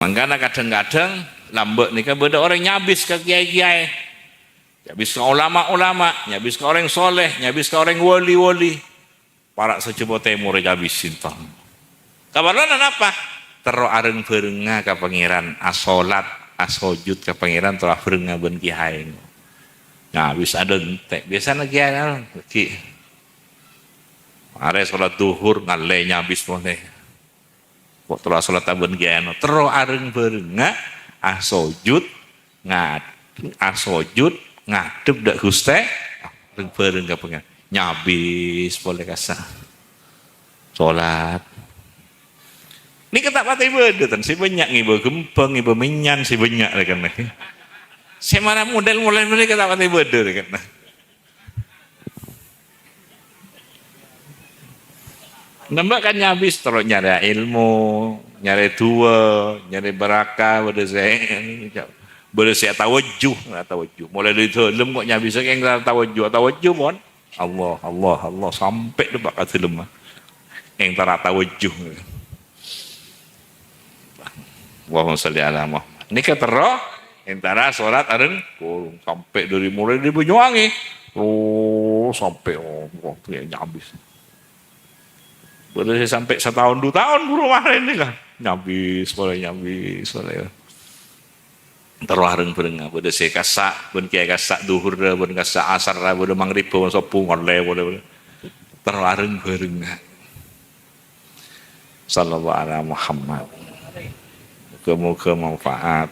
Mangkana kadang-kadang lambek nih kan beda orang nyabis ke kiai-kiai, nyabis ke ulama-ulama, nyabis ke orang soleh, nyabis ke orang wali-wali. Para sejebo temur nyabisin toh. Kabarana apa? Tero areng berenga ke pangeran asolat asojud ke pangeran telah berenga ben kiai. Nyabis ada entek biasa kiai ki. Are salat duhur ngale nyabis boleh. Kok telah salat ben kiai tero areng berenga asojud asojud ngadep dak guste bareng ka pengen nyabis boleh kasar salat ini ketak pati bedetan si banyak ngiba gempeng ngiba menyan si banyak kan si mana model-model mereka ketak pati bede kan nambah kan nyabis terus nyari ilmu nyari dua nyari barakah bersih tawajuh mulai dari film kok nyabis yang tawajuh pun Allah sampai depak ke film yang tawajuh Allahumma sholli ala Muhammad ini ketero antara sholat areng kurung sampai dari mulai di Banyuwangi sampai nyabis boleh sampai setahun 2 tahun buru kemarin ini kan nyabis boleh terlarang berenga boleh saya kasak bon kiai kasak duhur bon kasak asar boleh maghrib bon sopu ngole boleh terlarang berenga sallallahu alaihi Muhammad muga-muga manfaat